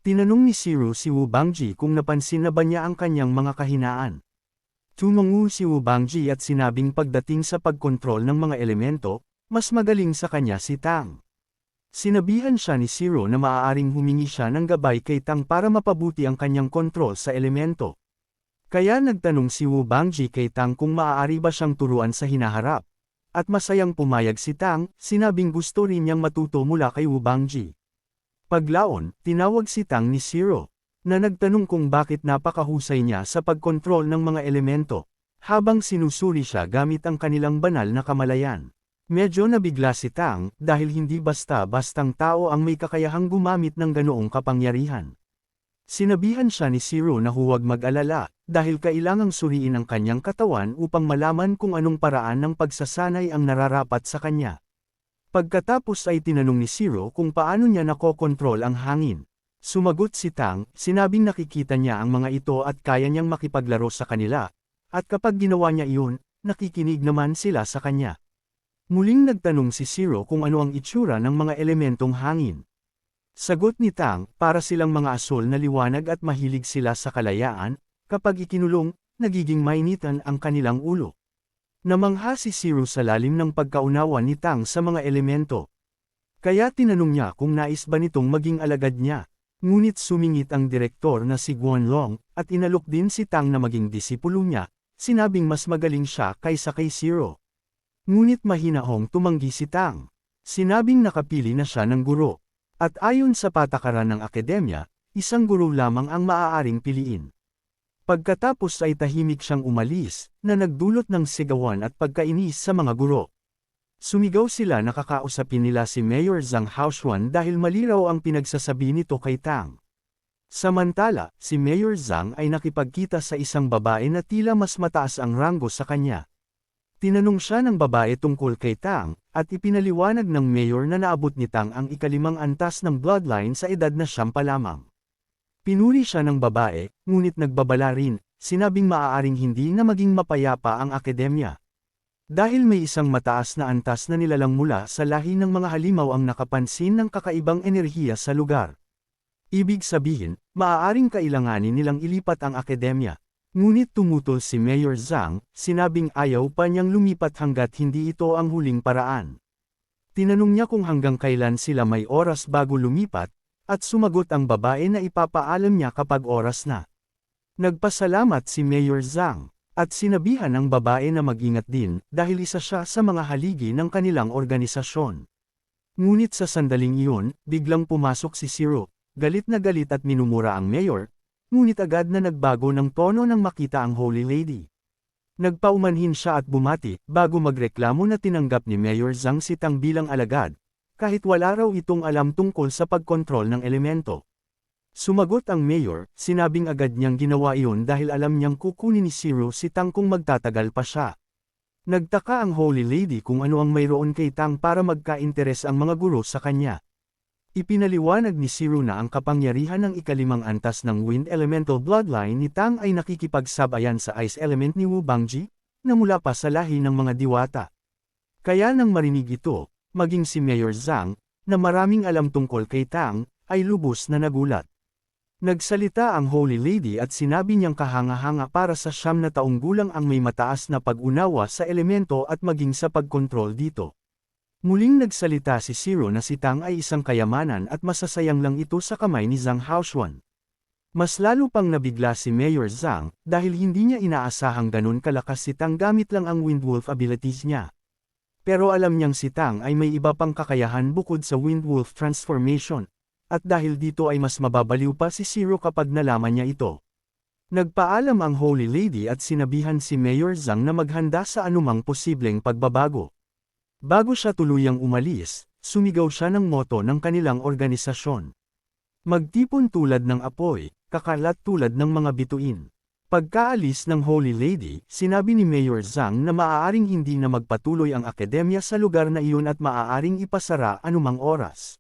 Tinanong ni Zero si Wu Bangji kung napansin na ba niya ang kanyang mga kahinaan. Tumango si Wu Bangji at sinabing pagdating sa pagkontrol ng mga elemento, mas magaling sa kanya si Tang. Sinabihan siya ni Zero na maaaring humingi siya ng gabay kay Tang para mapabuti ang kanyang kontrol sa elemento. Kaya nagtanong si Wu Bangji kay Tang kung maaari ba siyang turuan sa hinaharap. At masayang pumayag si Tang, sinabing gusto rin niyang matuto mula kay Wu Bangji. Paglaon, tinawag si Tang ni Zero, na nagtanong kung bakit napakahusay niya sa pagkontrol ng mga elemento, habang sinusuri siya gamit ang kanilang banal na kamalayan. Medyo nabigla si Tang dahil hindi basta-bastang tao ang may kakayahang gumamit ng ganoong kapangyarihan. Sinabihan siya ni Zero na huwag mag-alala, dahil kailangang suriin ang kanyang katawan upang malaman kung anong paraan ng pagsasanay ang nararapat sa kanya. Pagkatapos ay tinanong ni Zero kung paano niya nakokontrol ang hangin. Sumagot si Tang, sinabing nakikita niya ang mga ito at kaya niyang makipaglaro sa kanila, at kapag ginawa niya iyon, nakikinig naman sila sa kanya. Muling nagtanong si Zero kung ano ang itsura ng mga elementong hangin. Sagot ni Tang, para silang mga asul na liwanag at mahilig sila sa kalayaan, kapag ikinulong, nagiging mainitan ang kanilang ulo. Namangha si Zero sa lalim ng pagkaunawa ni Tang sa mga elemento. Kaya tinanong niya kung nais ba nitong maging alagad niya. Ngunit sumingit ang direktor na si Guanlong, at inalok din si Tang na maging disipulo niya, sinabing mas magaling siya kaysa kay Zero. Ngunit mahinahong tumanggi si Tang. Sinabing nakapili na siya ng guro. At ayon sa patakaran ng akademya, isang guro lamang ang maaaring piliin. Pagkatapos ay tahimik siyang umalis, na nagdulot ng sigawan at pagkainis sa mga guro. Sumigaw sila na kakausapin nila si Mayor Zhang Haoshuan dahil maliraw ang pinagsasabi nito kay Tang. Samantala, si Mayor Zhang ay nakipagkita sa isang babae na tila mas mataas ang ranggo sa kanya. Tinanong siya ng babae tungkol kay Tang, at ipinaliwanag ng mayor na naabot ni Tang ang ikalimang antas ng bloodline sa edad na 10 pa lamang. Pinuri siya ng babae, ngunit nagbabala rin, sinabing maaaring hindi na maging mapayapa ang akademya. Dahil may isang mataas na antas na nilalang mula sa lahi ng mga halimaw ang nakapansin ng kakaibang enerhiya sa lugar. Ibig sabihin, maaaring kailanganin nilang ilipat ang akademya. Ngunit tumutol si Mayor Zhang, sinabing ayaw pa niyang lumipat hanggat hindi ito ang huling paraan. Tinanong niya kung hanggang kailan sila may oras bago lumipat, at sumagot ang babae na ipapaalam niya kapag oras na. Nagpasalamat si Mayor Zhang. At sinabihan ang babae na mag-ingat din dahil isa siya sa mga haligi ng kanilang organisasyon. Ngunit sa sandaling iyon, biglang pumasok si Zero, galit na galit at minumura ang mayor, ngunit agad na nagbago ng tono nang makita ang Holy Lady. Nagpaumanhin siya at bumati, bago magreklamo na tinanggap ni Mayor Zhang si Tang bilang alagad, kahit wala raw itong alam tungkol sa pagkontrol ng elemento. Sumagot ang mayor, sinabing agad niyang ginawa iyon dahil alam niyang kukunin ni Zero si Tang kung magtatagal pa siya. Nagtaka ang Holy Lady kung ano ang mayroon kay Tang para magka-interes ang mga guro sa kanya. Ipinaliwanag ni Zero na ang kapangyarihan ng ikalimang antas ng Wind Elemental Bloodline ni Tang ay nakikipagsabayan sa Ice Element ni Wu Bangji, na mula pa sa lahi ng mga diwata. Kaya nang marinig ito, maging si Mayor Zhang, na maraming alam tungkol kay Tang, ay lubos na nagulat. Nagsalita ang Holy Lady at sinabi niyang kahanga-hanga para sa 9 na taong gulang ang may mataas na pag-unawa sa elemento at maging sa pagkontrol dito. Muling nagsalita si Zero na si Tang ay isang kayamanan at masasayang lang ito sa kamay ni Zhang Haoshuan. Mas lalo pang nabigla si Mayor Zhang dahil hindi niya inaasahang ganun kalakas si Tang gamit lang ang Windwolf abilities niya. Pero alam niyang si Tang ay may iba pang kakayahan bukod sa Windwolf transformation. At dahil dito ay mas mababaliw pa si Zero kapag nalaman niya ito. Nagpaalam ang Holy Lady at sinabihan si Mayor Zhang na maghanda sa anumang posibleng pagbabago. Bago siya tuluyang umalis, sumigaw siya ng moto ng kanilang organisasyon. Magtipon tulad ng apoy, kakalat tulad ng mga bituin. Pagkaalis ng Holy Lady, sinabi ni Mayor Zhang na maaaring hindi na magpatuloy ang akademya sa lugar na iyon at maaaring ipasara anumang oras.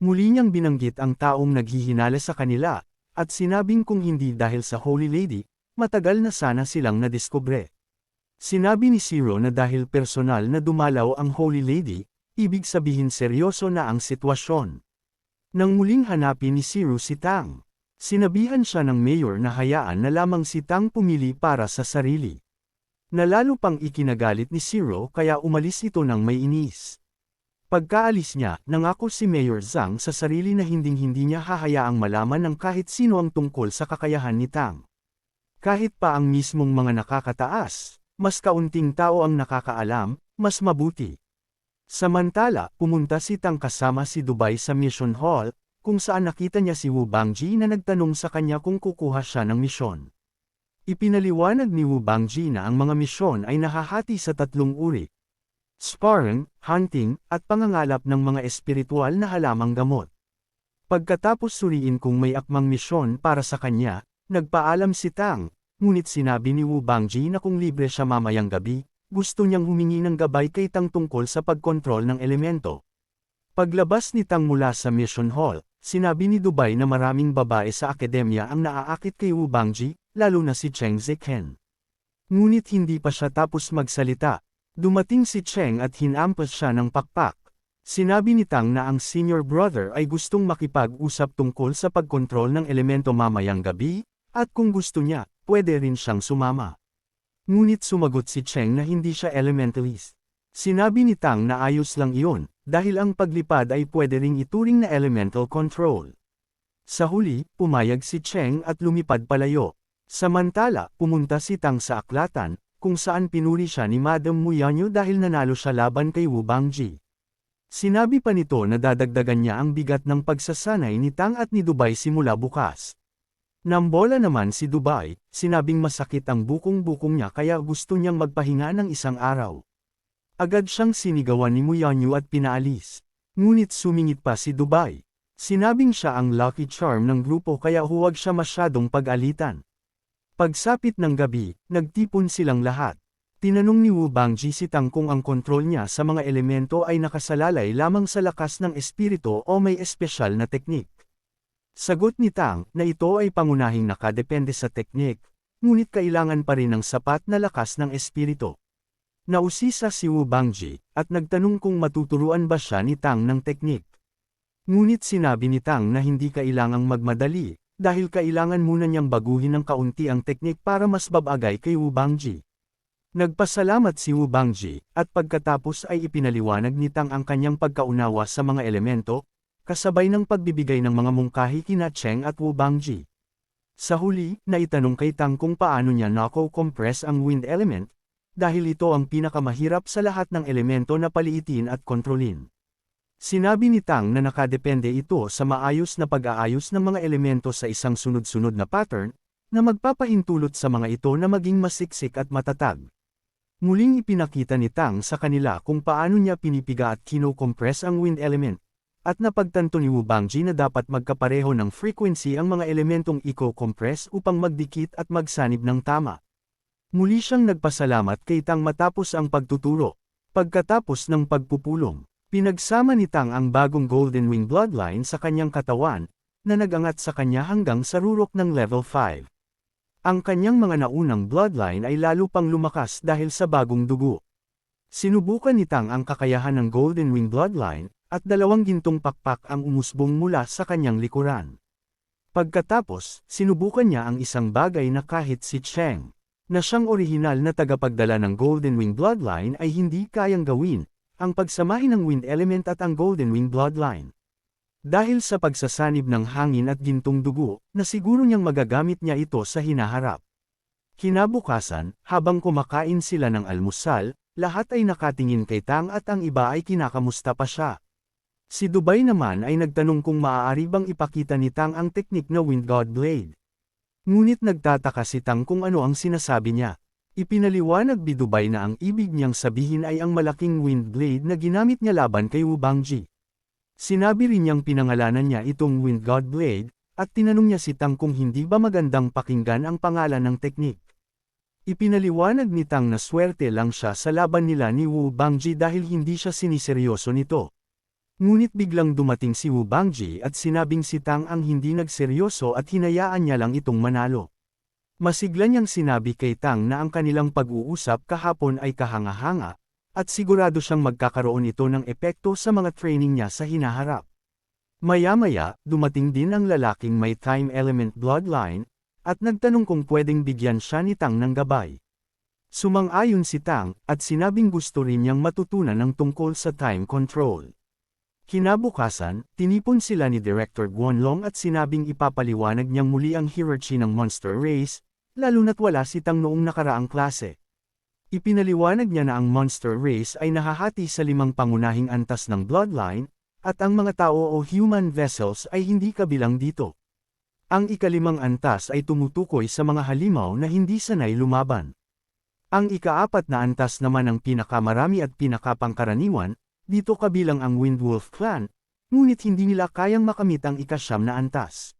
Muli niyang binanggit ang taong naghihinala sa kanila, at sinabing kung hindi dahil sa Holy Lady, matagal na sana silang nadiskubre. Sinabi ni Zero na dahil personal na dumalaw ang Holy Lady, ibig sabihin seryoso na ang sitwasyon. Nang muling hanapin ni Zero si Tang, sinabihan siya ng mayor na hayaan na lamang si Tang pumili para sa sarili. Nalalo pang ikinagalit ni Zero kaya umalis ito ng may inis. Pagkaalis niya, nangako si Mayor Zhang sa sarili na hinding-hindi niya hahayaang malaman ng kahit sino ang tungkol sa kakayahan ni Tang. Kahit pa ang mismong mga nakakataas, mas kaunting tao ang nakakaalam, mas mabuti. Samantala, pumunta si Tang kasama si Dubai sa Mission Hall, kung saan nakita niya si Wu Bangji na nagtanong sa kanya kung kukuha siya ng misyon. Ipinaliwanag ni Wu Bangji na ang mga misyon ay nahahati sa 3 uri. Sparring, hunting, at pangangalap ng mga espiritual na halamang gamot. Pagkatapos suriin kung may akmang misyon para sa kanya, nagpaalam si Tang, ngunit sinabi ni Wu Bangji na kung libre siya mamayang gabi, gusto niyang humingi ng gabay kay Tang tungkol sa pagkontrol ng elemento. Paglabas ni Tang mula sa Mission Hall, sinabi ni Dubai na maraming babae sa akademya ang naaakit kay Wu Bangji, lalo na si Cheng Zikhen. Ngunit hindi pa siya tapos magsalita. Dumating si Cheng at hinampas siya ng pakpak. Sinabi ni Tang na ang senior brother ay gustong makipag-usap tungkol sa pagkontrol ng elemento mamayang gabi, at kung gusto niya, pwede rin siyang sumama. Ngunit sumagot si Cheng na hindi siya elementalist. Sinabi ni Tang na ayos lang iyon, dahil ang paglipad ay pwede ring ituring na elemental control. Sa huli, pumayag si Cheng at lumipad palayo. Samantala, pumunta si Tang sa aklatan, kung saan pinuri siya ni Madam Muyanyo dahil nanalo siya laban kay Wu Bangji. Sinabi pa nito na dadagdagan niya ang bigat ng pagsasanay ni Tang at ni Dubai simula bukas. Nambola naman si Dubai, sinabing masakit ang bukong-bukong niya kaya gusto niyang magpahinga ng isang araw. Agad siyang sinigawan ni Muyanyo at pinaalis. Ngunit sumingit pa si Dubai. Sinabing siya ang lucky charm ng grupo kaya huwag siya masyadong pag-alitan. Pagsapit ng gabi, nagtipon silang lahat. Tinanong ni Wu Bangji si Tang kung ang kontrol niya sa mga elemento ay nakasalalay lamang sa lakas ng espiritu o may espesyal na teknik. Sagot ni Tang na ito ay pangunahing nakadepende sa teknik, ngunit kailangan pa rin ng sapat na lakas ng espiritu. Nausisa si Wu Bangji, at nagtanong kung matuturuan ba siya ni Tang ng teknik. Ngunit sinabi ni Tang na hindi kailangang magmadali, dahil kailangan muna niyang baguhin ng kaunti ang teknik para mas babagay kay Wu Bangji. Nagpasalamat si Wu Bangji, at pagkatapos ay ipinaliwanag ni Tang ang kanyang pagkaunawa sa mga elemento, kasabay ng pagbibigay ng mga mungkahi kina Cheng at Wu Bangji. Sa huli, naitanong kay Tang kung paano niya nako-compress ang wind element, dahil ito ang pinakamahirap sa lahat ng elemento na paliitin at kontrolin. Sinabi ni Tang na nakadepende ito sa maayos na pag-aayos ng mga elemento sa isang sunod-sunod na pattern, na magpapahintulot sa mga ito na maging masiksik at matatag. Muling ipinakita ni Tang sa kanila kung paano niya pinipiga at kino-compress ang wind element, at napagtanto ni Wu Bangji na dapat magkapareho ng frequency ang mga elementong i-compress upang magdikit at magsanib ng tama. Muli siyang nagpasalamat kay Tang matapos ang pagtuturo. Pagkatapos ng pagpupulong, pinagsama ni Tang ang bagong Golden Wing Bloodline sa kanyang katawan, na nag-angat sa kanya hanggang sa rurok ng level 5. Ang kanyang mga naunang bloodline ay lalo pang lumakas dahil sa bagong dugo. Sinubukan ni Tang ang kakayahan ng Golden Wing Bloodline, at 2 gintong pakpak ang umusbong mula sa kanyang likuran. Pagkatapos, sinubukan niya ang isang bagay na kahit si Cheng, na siyang orihinal na tagapagdala ng Golden Wing Bloodline ay hindi kayang gawin, ang pagsamahin ng wind element at ang Golden Wing Bloodline. Dahil sa pagsasanib ng hangin at gintong dugo, nasiguro niyang magagamit niya ito sa hinaharap. Kinabukasan, habang kumakain sila ng almusal, lahat ay nakatingin kay Tang at ang iba ay kinakamusta pa siya. Si Dubai naman ay nagtanong kung maaari bang ipakita ni Tang ang teknik na Wind God Blade. Ngunit nagtataka si Tang kung ano ang sinasabi niya. Ipinaliwanag ni Dubai na ang ibig niyang sabihin ay ang malaking wind blade na ginamit niya laban kay Wu Bangji. Sinabi rin niyang pinangalanan niya itong Wind God Blade, at tinanong niya si Tang kung hindi ba magandang pakinggan ang pangalan ng teknik. Ipinaliwanag ni Tang na swerte lang siya sa laban nila ni Wu Bangji dahil hindi siya siniseryoso nito. Ngunit biglang dumating si Wu Bangji at sinabing si Tang ang hindi nagseryoso at hinayaan niya lang itong manalo. Masigla niyang sinabi kay Tang na ang kanilang pag-uusap kahapon ay kahanga-hanga, at sigurado siyang magkakaroon ito ng epekto sa mga training niya sa hinaharap. Maya-maya, dumating din ang lalaking may time element bloodline, at nagtanong kung pwedeng bigyan siya ni Tang ng gabay. Sumang-ayon si Tang, at sinabing gusto rin niyang matutunan ng tungkol sa time control. Kinabukasan, tinipon sila ni Director Guanlong at sinabing ipapaliwanag niyang muli ang hierarchy ng monster race, lalo na't wala si Tang noong nakaraang klase. Ipinaliwanag niya na ang monster race ay nahahati sa 5 pangunahing antas ng bloodline, at ang mga tao o human vessels ay hindi kabilang dito. Ang ika-5 antas ay tumutukoy sa mga halimaw na hindi sanay lumaban. Ang ika-4 na antas naman ang pinakamarami at pinakapangkaraniwan, dito kabilang ang Windwolf clan, ngunit hindi nila kayang makamit ang ika-9 na antas.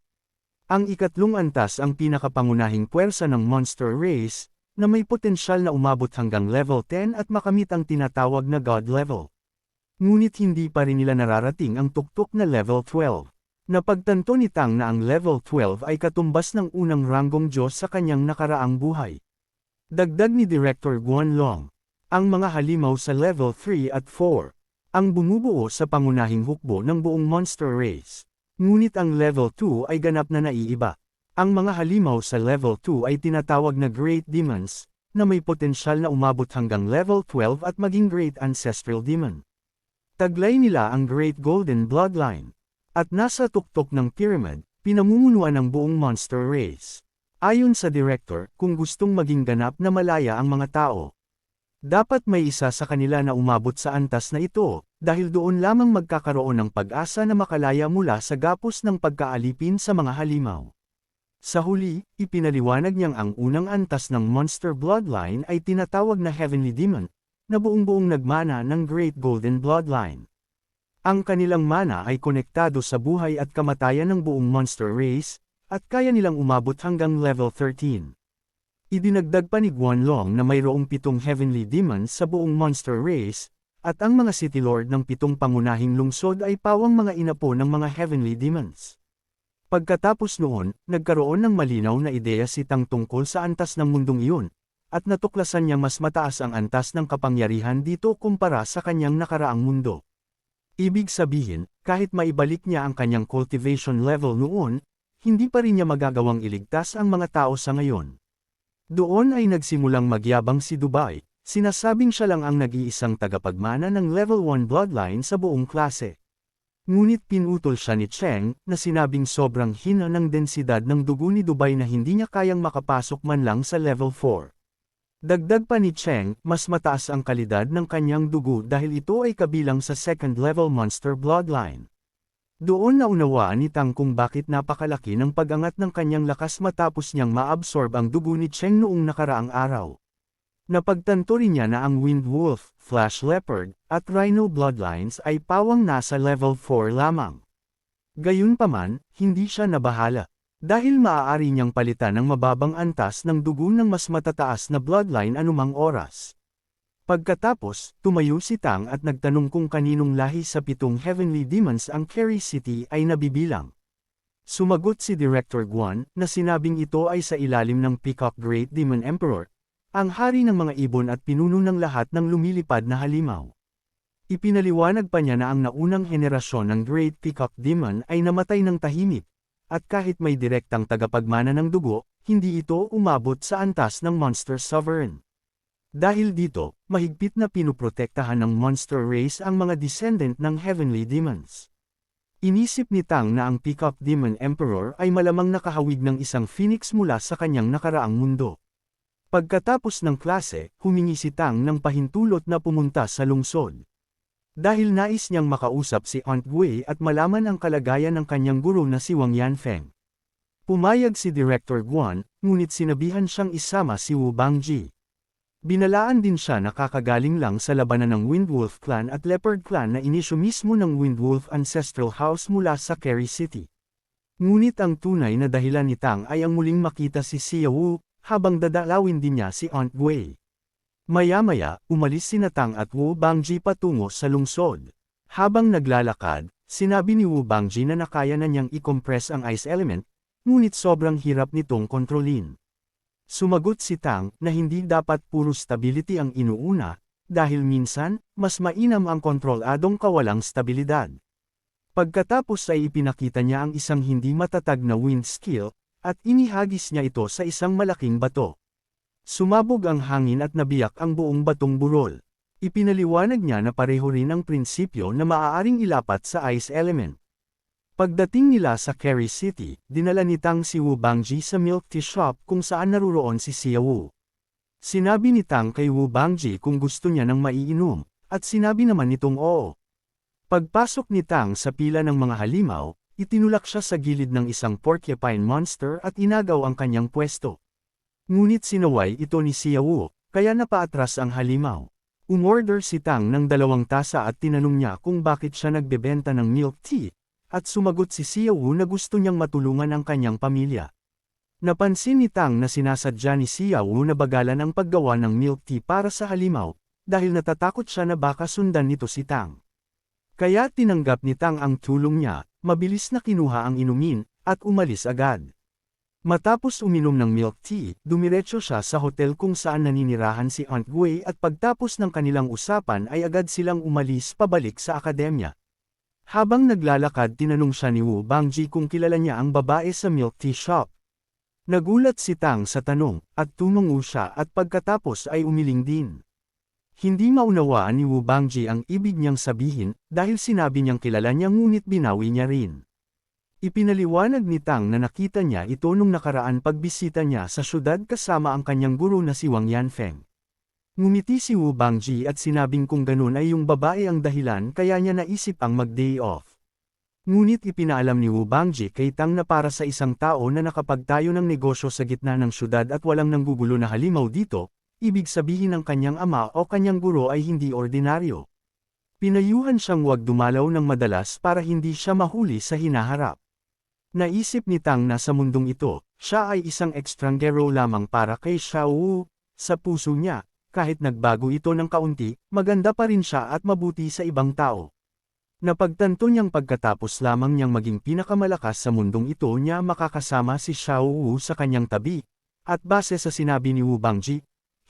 Ang ika-3 antas ang pinakapangunahing puwersa ng monster race, na may potensyal na umabot hanggang level 10 at makamit ang tinatawag na God level. Ngunit hindi pa rin nila nararating ang tuktok na level 12. Napagtanto ni Tang na ang level 12 ay katumbas ng unang ranggong Diyos sa kanyang nakaraang buhay. Dagdag ni Director Guanlong, ang mga halimaw sa level 3 at 4, ang bumubuo sa pangunahing hukbo ng buong monster race. Ngunit ang level 2 ay ganap na naiiba. Ang mga halimaw sa level 2 ay tinatawag na Great Demons, na may potensyal na umabot hanggang level 12 at maging Great Ancestral Demon. Taglay nila ang Great Golden Bloodline. At nasa tuktok ng pyramid, pinamumunuan ng buong monster race. Ayon sa director, kung gustong maging ganap na malaya ang mga tao, dapat may isa sa kanila na umabot sa antas na ito, dahil doon lamang magkakaroon ng pag-asa na makalaya mula sa gapos ng pagkaalipin sa mga halimaw. Sa huli, ipinaliwanag niyang ang unang antas ng monster bloodline ay tinatawag na Heavenly Demon, na buong-buong nagmana ng Great Golden Bloodline. Ang kanilang mana ay konektado sa buhay at kamatayan ng buong monster race, at kaya nilang umabot hanggang level 13. Idinagdag pa ni Guanlong na mayroong 7 Heavenly Demons sa buong monster race, at ang mga City Lord ng 7 pangunahing lungsod ay pawang mga inapo ng mga Heavenly Demons. Pagkatapos noon, nagkaroon ng malinaw na ideya si Tang tungkol sa antas ng mundong iyon, at natuklasan niyang mas mataas ang antas ng kapangyarihan dito kumpara sa kanyang nakaraang mundo. Ibig sabihin, kahit maibalik niya ang kanyang cultivation level noon, hindi pa rin niya magagawang iligtas ang mga tao sa ngayon. Doon ay nagsimulang magyabang si Dubai, sinasabing siya lang ang nag-iisang tagapagmana ng level 1 bloodline sa buong klase. Ngunit pinutol siya ni Cheng, na sinabing sobrang hina ng densidad ng dugo ni Dubai na hindi niya kayang makapasok man lang sa level 4. Dagdag pa ni Cheng, mas mataas ang kalidad ng kanyang dugo dahil ito ay kabilang sa second-level monster bloodline. Doon naunawaan ni Tang kung bakit napakalaki ng pag-angat ng kanyang lakas matapos niyang maabsorb ang dugo ni Cheng noong nakaraang araw. Napagtanto rin niya na ang Wind Wolf, Flash Leopard, at Rhino bloodlines ay pawang nasa level 4 lamang. Gayunpaman, hindi siya nabahala. Dahil maaari niyang palitan ng mababang antas ng dugo ng mas matataas na bloodline anumang oras. Pagkatapos, tumayo si Tang at nagtanong kung kaninong lahi sa 7 Heavenly Demons ang Carry City ay nabibilang. Sumagot si Director Guan, na sinabing ito ay sa ilalim ng Peacock Great Demon Emperor, ang hari ng mga ibon at pinuno ng lahat ng lumilipad na halimaw. Ipinaliwanag pa niya na ang naunang henerasyon ng Great Peacock Demon ay namatay ng tahimik. At kahit may direktang tagapagmana ng dugo, hindi ito umabot sa antas ng Monster Sovereign. Dahil dito, mahigpit na pinuprotektahan ng Monster Race ang mga descendant ng Heavenly Demons. Inisip ni Tang na ang Peacock Demon Emperor ay malamang nakahawig ng isang phoenix mula sa kanyang nakaraang mundo. Pagkatapos ng klase, humingi si Tang ng pahintulot na pumunta sa lungsod. Dahil nais niyang makausap si Aunt Gui at malaman ang kalagayan ng kanyang guro na si Wang Yanfeng. Pumayag si Director Guan, ngunit sinabihan siyang isama si Wu Bangji. Binalaan din siya na kakagaling lang sa labanan ng Windwolf clan at Leopard clan na inisyo mismo ng Windwolf Ancestral House mula sa Carry City. Ngunit ang tunay na dahilan ni Tang ay ang muling makita si Xia Wu, habang dadalawin din niya si Aunt Gui. Maya-maya, umalis sina Tang at Wu Bangji patungo sa lungsod. Habang naglalakad, sinabi ni Wu Bangji na nakaya na niyang i-compress ang ice element, ngunit sobrang hirap nitong kontrolin. Sumagot si Tang na hindi dapat puro stability ang inuuna, dahil minsan, mas mainam ang kontroladong kawalang stabilidad. Pagkatapos ay ipinakita niya ang isang hindi matatag na wind skill, at inihagis niya ito sa isang malaking bato. Sumabog ang hangin at nabiyak ang buong batong burol. Ipinaliwanag niya na pareho rin ang prinsipyo na maaaring ilapat sa ice element. Pagdating nila sa Kerry City, dinala ni Tang si Wu Bangji sa milk tea shop kung saan naruroon si Xia Wu. Sinabi ni Tang kay Wu Bangji kung gusto niya ng maiinom, at sinabi naman nitong oo. Pagpasok ni Tang sa pila ng mga halimaw, itinulak siya sa gilid ng isang porcupine monster at inagaw ang kanyang pwesto. Ngunit sinaway ito ni Xia Wu, kaya napaatras ang halimaw. Umorder si Tang ng 2 tasa at tinanong niya kung bakit siya nagbebenta ng milk tea, at sumagot si Xia Wu na gusto niyang matulungan ang kanyang pamilya. Napansin ni Tang na sinasadya ni Xia Wu na bagalan ang paggawa ng milk tea para sa halimaw, dahil natatakot siya na baka sundan nito si Tang. Kaya tinanggap ni Tang ang tulong niya, mabilis na kinuha ang inumin, at umalis agad. Matapos uminom ng milk tea, dumiretso siya sa hotel kung saan naninirahan si Aunt Gui at pagtapos ng kanilang usapan ay agad silang umalis pabalik sa akademya. Habang naglalakad tinanong siya ni Wu Bangji kung kilala niya ang babae sa milk tea shop. Nagulat si Tang sa tanong, at tumungo siya at pagkatapos ay umiling din. Hindi maunawaan ni Wu Bangji ang ibig niyang sabihin, dahil sinabi niyang kilala niya ngunit binawi niya rin. Ipinaliwanag ni Tang na nakita niya ito nung nakaraan pagbisita niya sa syudad kasama ang kanyang guro na si Wang Yanfeng. Ngumiti si Wu Bangji at sinabing kung ganun ay yung babae ang dahilan kaya niya naisip ang mag-day off. Ngunit ipinaalam ni Wu Bangji kay Tang na para sa isang tao na nakapagtayo ng negosyo sa gitna ng syudad at walang nanggugulo na halimaw dito, ibig sabihin ng kanyang ama o kanyang guro ay hindi ordinaryo. Pinayuhan siyang huwag dumalaw ng madalas para hindi siya mahuli sa hinaharap. Naisip ni Tang na sa mundong ito, siya ay isang ekstranggero lamang para kay Xia Wu. Sa puso niya, kahit nagbago ito ng kaunti, maganda pa rin siya at mabuti sa ibang tao. Napagtanto niyang pagkatapos lamang niyang maging pinakamalakas sa mundong ito niya makakasama si Xia Wu sa kanyang tabi, at base sa sinabi ni Wu Bangji,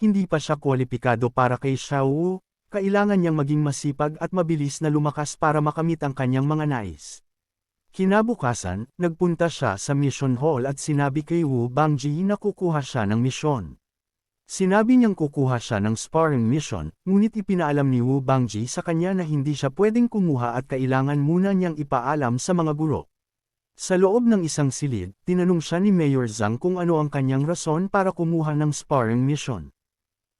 hindi pa siya kwalipikado para kay Xia Wu, kailangan niyang maging masipag at mabilis na lumakas para makamit ang kanyang mga nais. Kinabukasan, nagpunta siya sa mission hall at sinabi kay Wu Bangji na kukuha siya ng misyon. Sinabi niyang kukuha siya ng sparring mission, ngunit ipinaalam ni Wu Bangji sa kanya na hindi siya pwedeng kumuha at kailangan muna niyang ipaalam sa mga guro. Sa loob ng isang silid, tinanong siya ni Mayor Zhang kung ano ang kanyang rason para kumuha ng sparring mission.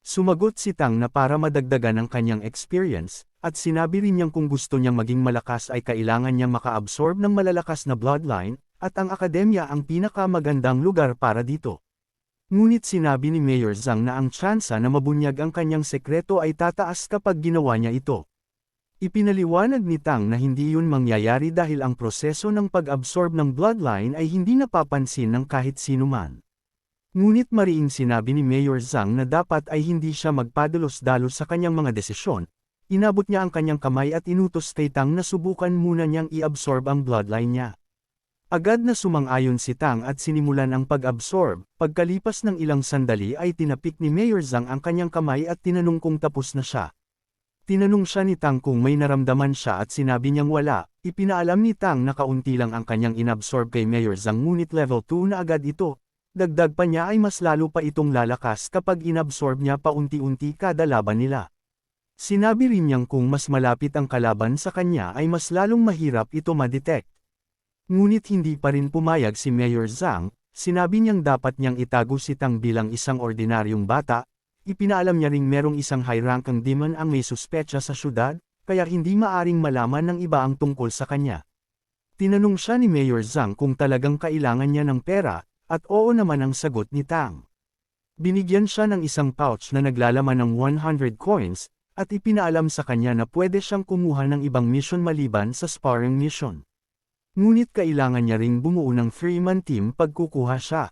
Sumagot si Tang na para madagdagan ang kanyang experience, at sinabi rin niyang kung gusto niyang maging malakas ay kailangan niyang maka-absorb ng malalakas na bloodline, at ang akademya ang pinakamagandang lugar para dito. Ngunit sinabi ni Mayor Zhang na ang tsansa na mabunyag ang kanyang sekreto ay tataas kapag ginawa niya ito. Ipinaliwanag ni Tang na hindi yun mangyayari dahil ang proseso ng pag-absorb ng bloodline ay hindi napapansin ng kahit sino man. Ngunit mariing sinabi ni Mayor Zhang na dapat ay hindi siya magpadalos-dalos sa kanyang mga desisyon. Inabot niya ang kanyang kamay at inutos kay Tang na subukan muna niyang i-absorb ang bloodline niya. Agad na sumang-ayon si Tang at sinimulan ang pag-absorb. Pagkalipas ng ilang sandali ay tinapik ni Mayor Zhang ang kanyang kamay at tinanong kung tapos na siya. Tinanong siya ni Tang kung may naramdaman siya at sinabi niyang wala. Ipinaalam ni Tang na kaunti lang ang kanyang inabsorb kay Mayor Zhang ngunit level 2 na agad ito. Dagdag pa niya ay mas lalo pa itong lalakas kapag inabsorb niya paunti-unti kada laban nila. Sinabi rin niyang kung mas malapit ang kalaban sa kanya ay mas lalong mahirap ito ma-detect. Ngunit hindi pa rin pumayag si Mayor Zhang, sinabi niyang dapat niyang itago si Tang bilang isang ordinaryong bata, ipinaalam niya ring merong isang high-ranking demon ang may suspecha sa syudad, kaya hindi maaring malaman ng iba ang tungkol sa kanya. Tinanong siya ni Mayor Zhang kung talagang kailangan niya ng pera, at oo naman ang sagot ni Tang. Binigyan siya ng isang pouch na naglalaman ng 100 coins, at ipinaalam sa kanya na pwede siyang kumuha ng ibang mission maliban sa sparring mission. Ngunit kailangan niya ring bumuo ng 3-man team pag kukuha siya.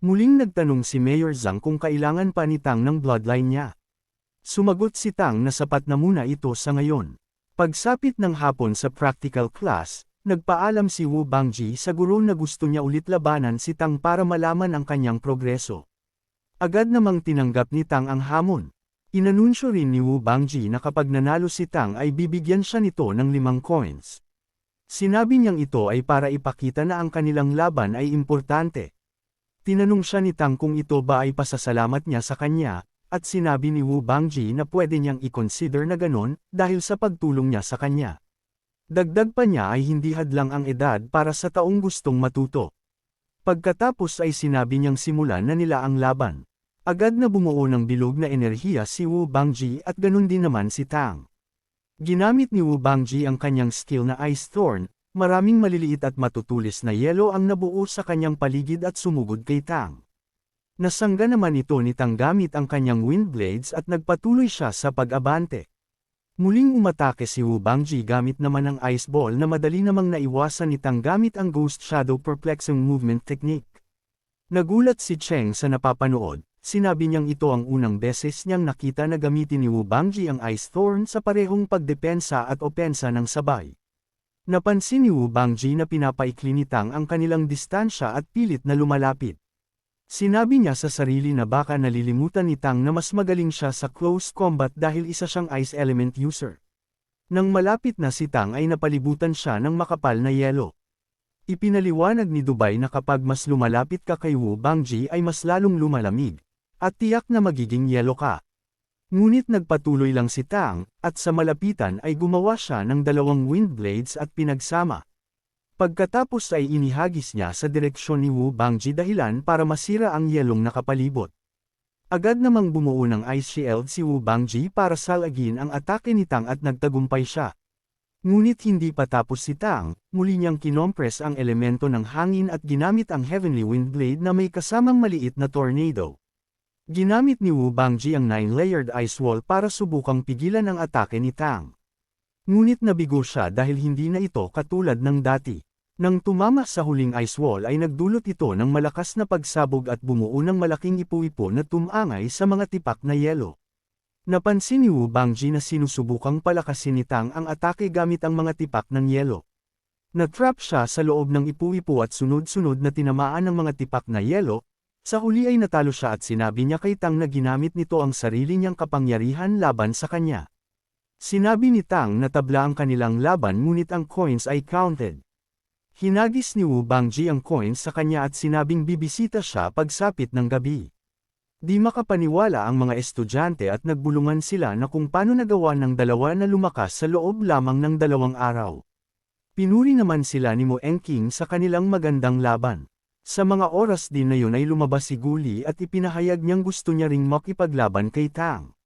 Muling nagtanong si Mayor Zhang kung kailangan pa ni Tang ng bloodline niya. Sumagot si Tang na sapat na muna ito sa ngayon. Pagsapit ng hapon sa practical class, nagpaalam si Wu Bangji sa guro na gusto niya ulit labanan si Tang para malaman ang kanyang progreso. Agad namang tinanggap ni Tang ang hamon. Inanunsyo rin ni Wu Bangji na kapag nanalo si Tang ay bibigyan siya nito ng 5 coins. Sinabi niyang ito ay para ipakita na ang kanilang laban ay importante. Tinanong siya ni Tang kung ito ba ay pasasalamat niya sa kanya, at sinabi ni Wu Bangji na pwede niyang i-consider na ganon dahil sa pagtulong niya sa kanya. Dagdag pa niya ay hindi hadlang ang edad para sa taong gustong matuto. Pagkatapos ay sinabi niyang simulan na nila ang laban. Agad na bumuo ng bilog na enerhiya si Wu Bangji at ganon din naman si Tang. Ginamit ni Wu Bangji ang kanyang skill na Ice Thorn, maraming maliliit at matutulis na yelo ang nabuo sa kanyang paligid at sumugod kay Tang. Nasangga naman ito ni Tang gamit ang kanyang Wind Blades at nagpatuloy siya sa pag-abante. Muling umatake si Wu Bangji gamit naman ang Ice Ball na madali namang naiwasan ni Tang gamit ang Ghost Shadow Perplexing Movement Technique. Nagulat si Cheng sa napapanood. Sinabi niyang ito ang unang beses niyang nakita na gamitin ni Wu Bangji ang Ice Thorn sa parehong pagdepensa at opensa ng sabay. Napansin ni Wu Bangji na pinapaikli ni Tang ang kanilang distansya at pilit na lumalapit. Sinabi niya sa sarili na baka nalilimutan ni Tang na mas magaling siya sa close combat dahil isa siyang Ice Element user. Nang malapit na si Tang ay napalibutan siya ng makapal na yelo. Ipinaliwanag ni Dubai na kapag mas lumalapit ka kay Wu Bangji ay mas lalong lumalamig. At tiyak na magiging yelo ka. Ngunit nagpatuloy lang si Tang, at sa malapitan ay gumawa siya ng dalawang wind blades at pinagsama. Pagkatapos ay inihagis niya sa direksyon ni Wu Bangji dahilan para masira ang yelong nakapalibot. Agad namang bumuo ng ice shield si Wu Bangji para salagin ang atake ni Tang at nagtagumpay siya. Ngunit hindi pa tapos si Tang, muli niyang kinompres ang elemento ng hangin at ginamit ang Heavenly Wind Blade na may kasamang maliit na tornado. Ginamit ni Wu Bangji ang 9-layered ice wall para subukang pigilan ang atake ni Tang. Ngunit nabigo siya dahil hindi na ito katulad ng dati. Nang tumama sa huling ice wall ay nagdulot ito ng malakas na pagsabog at bumuo ng malaking ipu-ipo na tumangay sa mga tipak na yelo. Napansin ni Wu Bangji na sinusubukang palakasin ni Tang ang atake gamit ang mga tipak ng yelo. Natrap siya sa loob ng ipu-ipo at sunod-sunod na tinamaan ng mga tipak na yelo. Sa huli ay natalo siya at sinabi niya kay Tang na ginamit nito ang sarili niyang kapangyarihan laban sa kanya. Sinabi ni Tang na tabla ang kanilang laban ngunit ang coins ay counted. Hinagis ni Wu Bangji ang coins sa kanya at sinabing bibisita siya pagsapit ng gabi. Di makapaniwala ang mga estudyante at nagbulungan sila na kung paano nagawa ng dalawa na lumakas sa loob lamang ng 2 araw. Pinuri naman sila ni Mo Engking sa kanilang magandang laban. Sa mga oras din na yun ay lumabas si Guli at ipinahayag niyang gusto niya ring makipaglaban kay Tang.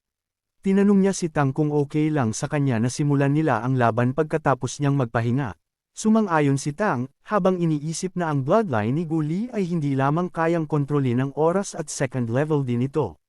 Tinanong niya si Tang kung okay lang sa kanya na simulan nila ang laban pagkatapos niyang magpahinga. Sumang-ayon si Tang, habang iniisip na ang bloodline ni Guli ay hindi lamang kayang kontrolin ng oras at second level din ito.